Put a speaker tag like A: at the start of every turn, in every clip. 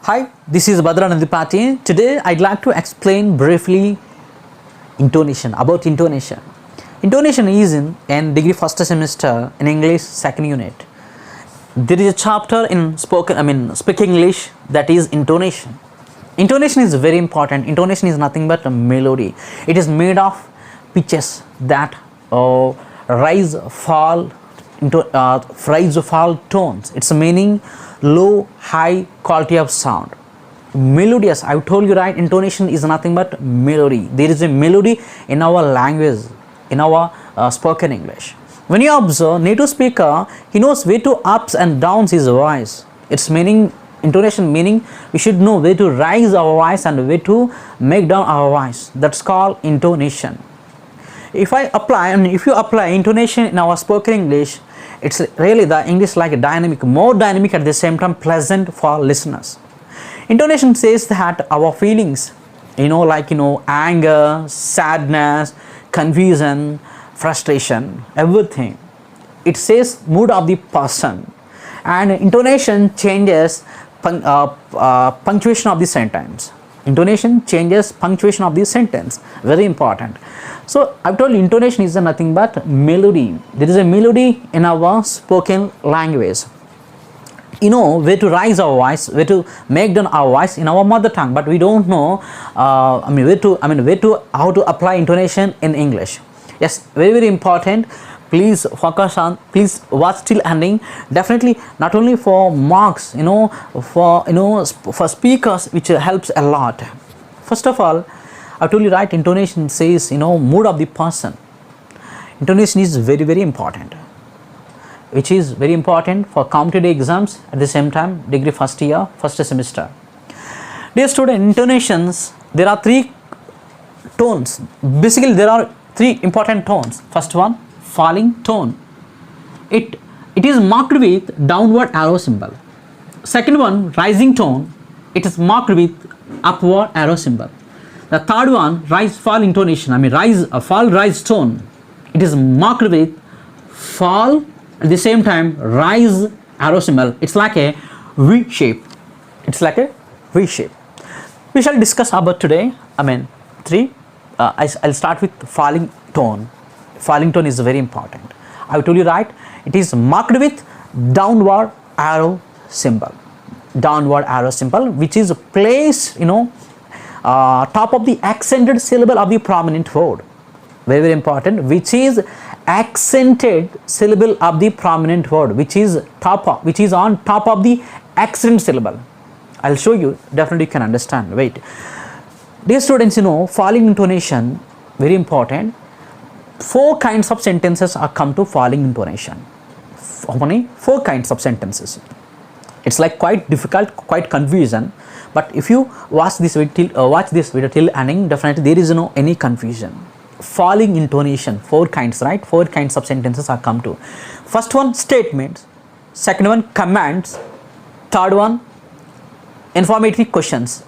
A: Hi, this is Bhadra Nandipati. Today I'd like to explain briefly intonation, about intonation. Intonation is in degree first semester in English second unit. There is a chapter in speaking English, that is intonation. Intonation is very important. Intonation is nothing but a melody. It is made of pitches that rise, fall, tones. It's meaning low, high quality of sound. Melodious, I told you, right? Intonation is nothing but melody. There is a melody in our language, in our spoken English. When you observe native speaker, he knows where to ups and downs his voice. It's meaning intonation, meaning we should know where to rise our voice and where to make down our voice. That's called intonation. If you apply intonation in our spoken English, it's really the English like a dynamic, more dynamic, at the same time pleasant for listeners. Intonation says that our feelings, anger, sadness, confusion, frustration, everything. It says mood of the person, and intonation changes punctuation of the sentence. Intonation changes punctuation of the sentence. Very important. So I've told you intonation is nothing but melody. There is a melody in our spoken language. You know where to rise our voice, where to make down our voice in our mother tongue, but we don't know how to apply intonation in English. Yes, very, very important. Please focus on, please watch till ending. Definitely not only for marks, for speakers, which helps a lot. First of all, I told you, right, intonation says mood of the person. Intonation is very, very important, which is very important for competitive exams, at the same time degree first year, first semester. Dear student, intonations, there are three tones. Basically there are three important tones. First one, falling tone. It is marked with downward arrow symbol. Second one, rising tone. It is marked with upward arrow symbol. The third one, rise fall intonation, fall rise tone. It is marked with fall, at the same time rise arrow symbol. It's like a V shape. It's like a V shape. We shall discuss about today, three. I'll start with falling tone. Falling tone is very important. I told you, right, it is marked with downward arrow symbol. Downward arrow symbol, which is placed top of the accented syllable of the prominent word. Very, very important. Which is accented syllable of the prominent word, which is on top of the accent syllable. I'll show you. Definitely you can understand. Wait, dear students, falling intonation, very important. 4 kinds of sentences are come to falling intonation. How many? 4 kinds of sentences. It's like quite difficult, quite confusion. But if you watch this video till ending, definitely there is no any confusion. Falling intonation, 4 kinds, right? 4 kinds of sentences are come to. First one, statements. Second one, commands. Third one, informatory questions.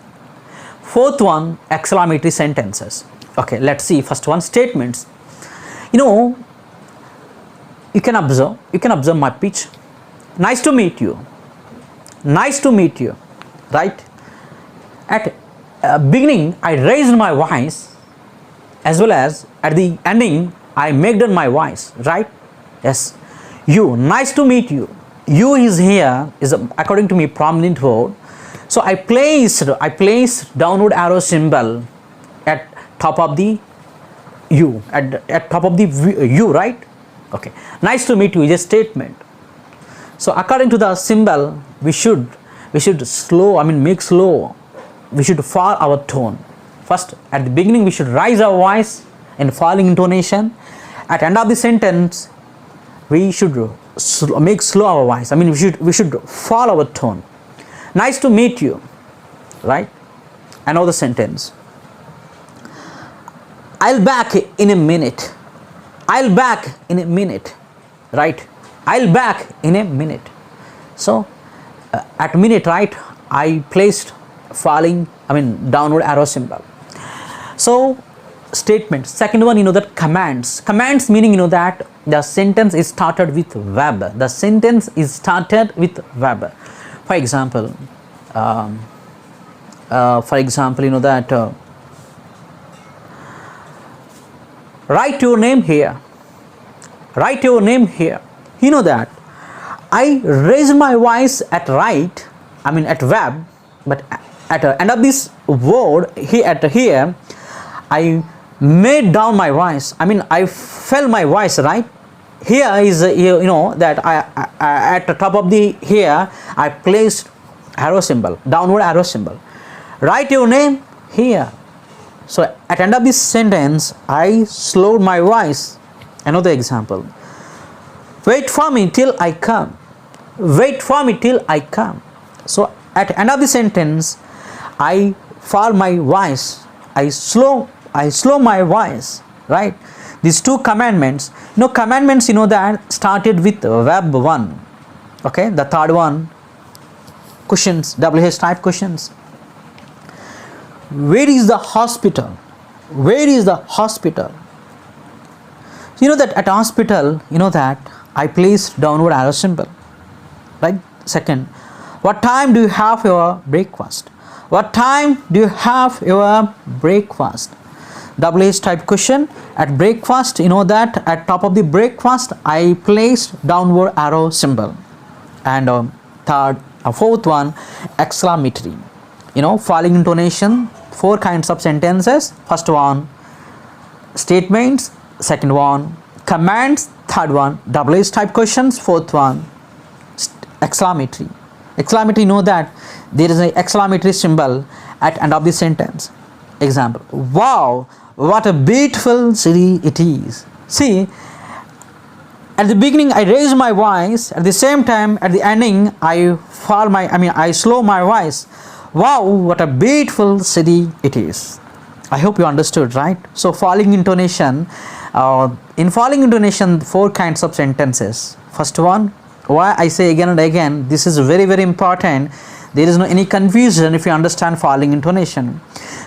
A: Fourth one, exclamatory sentences. Okay, let's see. First one, statements. You can observe my pitch. Nice to meet you. Nice to meet you, right? At beginning, I raised my voice, as well as at the ending, I make down my voice, right? Yes. You, nice to meet you. You is here, is according to me prominent word. So I placed downward arrow symbol at top of the you, at top of the you, right? Okay. Nice to meet you is a statement. So according to the symbol, we should slow, make slow. We should fall our tone. First, at the beginning, we should rise our voice in falling intonation. At the end of the sentence, we should make slow our voice. We should fall our tone. Nice to meet you, right? Another sentence. I'll back in a minute. I'll back in a minute, right? I'll back in a minute. So at minute, right, I placed falling, downward arrow symbol. So statement. Second one, that commands. Commands meaning, that the sentence is started with verb. The sentence is started with verb. For example, For example, you know that write your name here. Write your name here. You know that I raise my voice at write, I mean at verb, but at the end of this word here, I made down my voice. I mean I fell my voice, right? Here is you know that I at the top of the here I placed arrow symbol, downward arrow symbol. Write your name here. So at the end of this sentence I slowed my voice. Another example. Wait for me till I come. Wait for me till I come. So at the end of the sentence I fall my voice. I slow my voice, right? These two commandments. Commandments, that started with verb 1. Okay, the third one, questions, WH type questions. Where is the hospital? Where is the hospital? That at hospital, that I placed downward arrow symbol, right? Second, what time do you have your breakfast? What time do you have your breakfast? WH type question. At breakfast, that at top of the breakfast I placed downward arrow symbol. And fourth one, exclamatory. Falling intonation, 4 kinds of sentences. First one, statements. Second one, commands. Third one, WH type questions. Fourth one, exclamatory. Exclamatory, that there is an exclamatory symbol at end of the sentence. Example, wow, what a beautiful city it is. See, at the beginning I raise my voice, at the same time at the ending I slow my voice. Wow, what a beautiful city it is. I hope you understood, right? So falling intonation, in falling intonation, 4 kinds of sentences. First one, why I say again and again, this is very, very important. There is no any confusion if you understand falling intonation.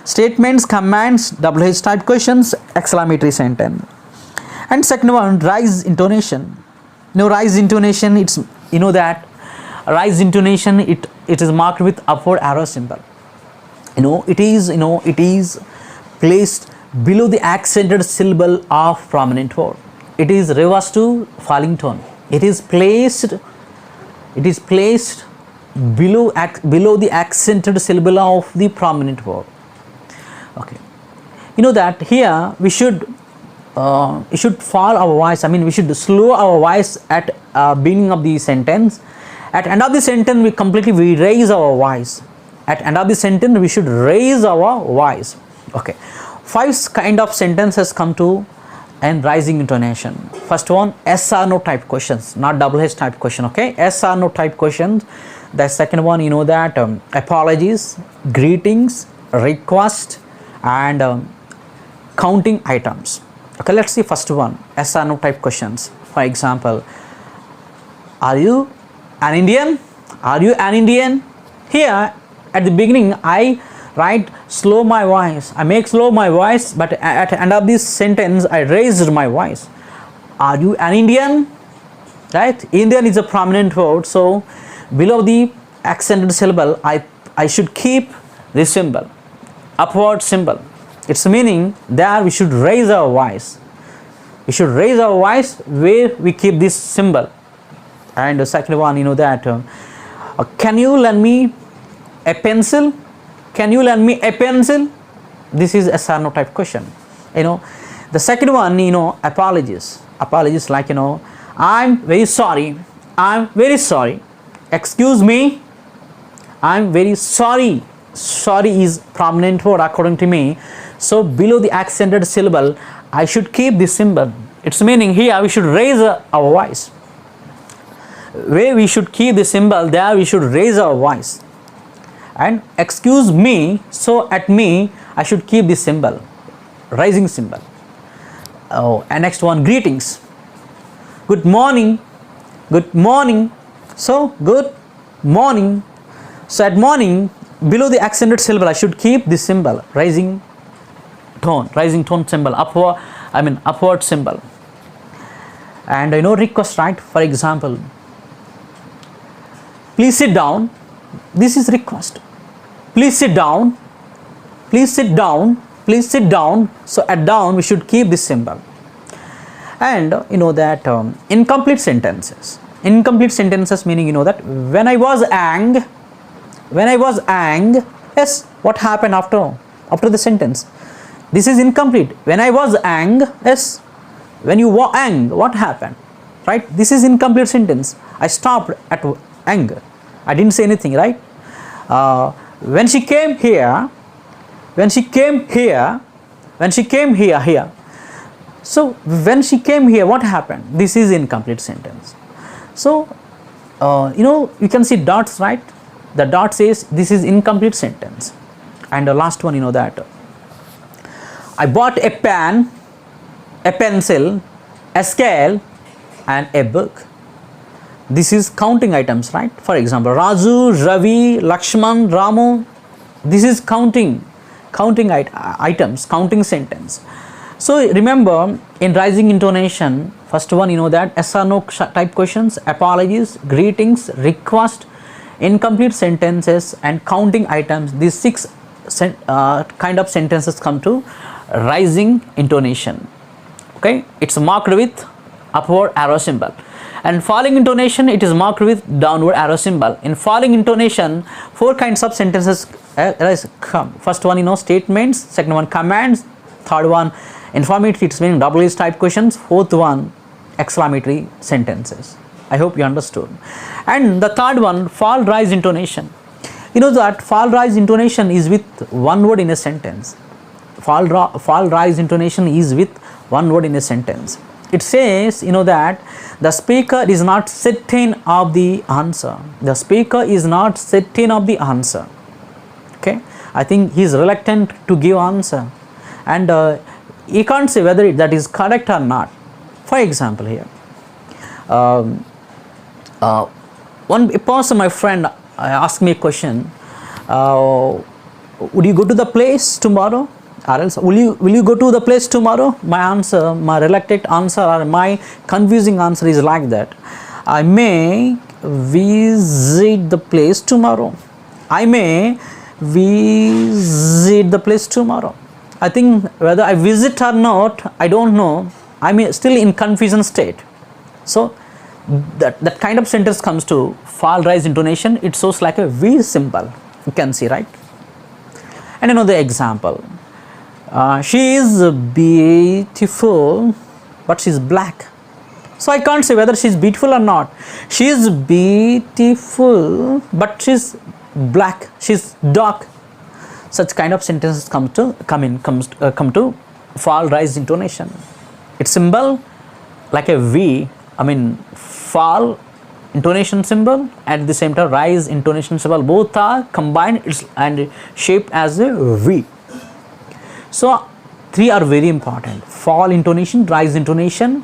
A: Statements, commands, WH type questions, exclamatory sentence. And second one, rise intonation. Rise intonation, it's that rise intonation, it is marked with upward arrow symbol. It is placed below the accented syllable of prominent word. It is reversed to falling tone. It is placed below the accented syllable of the prominent word. Okay, that here we should fall our voice. We should slow our voice at beginning of the sentence. At end of the sentence we raise our voice. At end of the sentence we should raise our voice. Okay, 5 kind of sentences come to and rising intonation. First one, yes or no type questions, not WH type question. Okay, yes or no type questions. The second one, that apologies, greetings, request, and counting items. Okay, let's see first one, yes or no type questions. For example, are you an Indian? Are you an Indian? Here at the beginning I slow my voice. I make slow my voice, but at the end of this sentence I raised my voice. Are you an Indian? Right? Indian is a prominent word, so below the accented syllable I should keep this symbol, upward symbol. It's meaning there we should raise our voice. We should raise our voice where we keep this symbol. And the second one, that can you lend me a pencil? Can you lend me a pencil? This is a yes or no type question. The second one, apologies. Apologies like, I'm very sorry. I'm very sorry. Excuse me. I'm very sorry. Sorry is prominent word according to me. So below the accented syllable, I should keep this symbol. It's meaning here we should raise our voice. Where we should keep the symbol, there we should raise our voice. And excuse me, so at me I should keep this symbol, rising symbol. Oh, and next one, greetings. Good morning. Good morning. So good morning. So at morning, below the accented syllable I should keep this symbol, rising tone symbol, upward symbol. And request, right? For example, please sit down. This is request. please sit down, please sit down, please sit down. So at down we should keep this symbol. And you know that incomplete sentences meaning, you know that when I was yes, what happened after the sentence? This is incomplete. When I was yes, when you were what happened, right? This is incomplete sentence. I stopped at I didn't say anything, right? When she came here, here. So when she came here, what happened? This is incomplete sentence. So you know, you can see dots, right? The dot says this is incomplete sentence. And the last one, you know that I bought a pen, a pencil, a scale and a book. This is counting items, right? For example, Raju, Ravi, Lakshman, Ramu. This is counting items, counting sentence. So remember, in rising intonation, first one, you know that yes or no type questions, apologies, greetings, request, incomplete sentences and counting items. These 6 kind of sentences come to rising intonation. Okay, it's marked with upward arrow symbol. And falling intonation, it is marked with downward arrow symbol. In falling intonation, 4 kinds of sentences come. First one, you know, statements. Second one, commands. Third one, informative, it's meaning double is type questions. Fourth one, exclamatory sentences. I hope you understood. And the third one, fall rise intonation. You know that fall rise intonation is with one word in a sentence. Fall rise intonation is with one word in a sentence. It says, you know that the speaker is not certain of the answer. The speaker is not certain of the answer. Okay, I think he is reluctant to give answer, and he can't say whether that is correct or not. For example, here, one person, my friend, asked me a question. Would you go to the place tomorrow? Or else, will you go to the place tomorrow? My answer, my reluctant answer, or my confusing answer is like that. I may visit the place tomorrow. I may visit the place tomorrow. I think whether I visit or not, I don't know. I'm still in confusion state. So that kind of sentence comes to fall rise intonation. It shows like a V symbol. You can see, right? And another example. She is beautiful, but she's black. So I can't say whether she's beautiful or not. She is beautiful, but she's black. She's dark. Such kind of sentences come to fall rise intonation. Its symbol like a V. I mean fall intonation symbol at the same time rise intonation symbol. Both are combined and shaped as a V. So 3 are very important: fall intonation, rise intonation,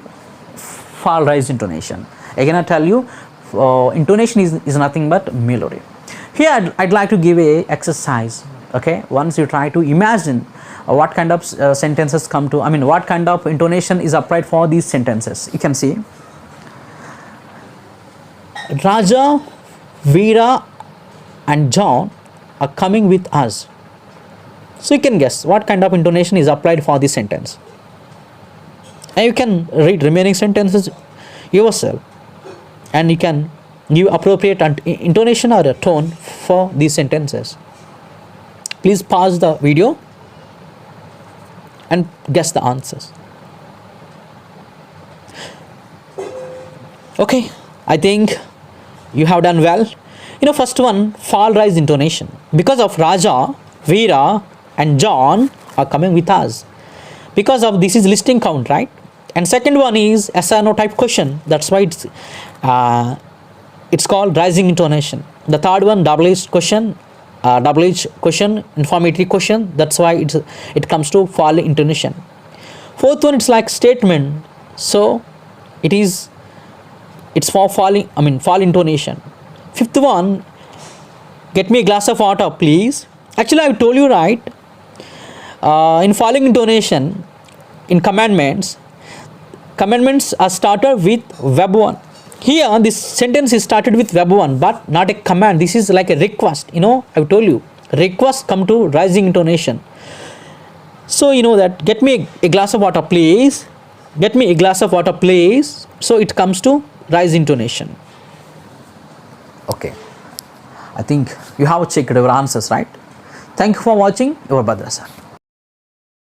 A: fall rise intonation. Again I tell you, intonation is nothing but melody. Here I'd like to give a exercise. Okay, once you try to imagine what kind of sentences come to, I mean what kind of intonation is applied for these sentences. You can see Raja, Veera and John are coming with us. So you can guess what kind of intonation is applied for this sentence. And you can read remaining sentences yourself, and you can give appropriate intonation or a tone for these sentences. Please pause the video and guess the answers. Okay, I think you have done well. You know, first one, fall rise intonation. Because of Raja, Veera and John are coming with us. Because of this is listing count, right? And second one is yes or no type question. That's why it's called rising intonation. The third one, double H question, informatory question. That's why it comes to fall intonation. Fourth one, it's like statement. So it's for fall intonation. Fifth one, get me a glass of water, please. Actually, I told you, right? In falling intonation, in commandments are started with verb 1. Here, this sentence is started with verb 1, but not a command. This is like a request. You know, I told you, Request come to rising intonation. So you know that, get me a glass of water please, get me a glass of water please. So it comes to rise intonation. Okay, I think you have checked your answers, right? Thank you for watching. Your Bhadra sir.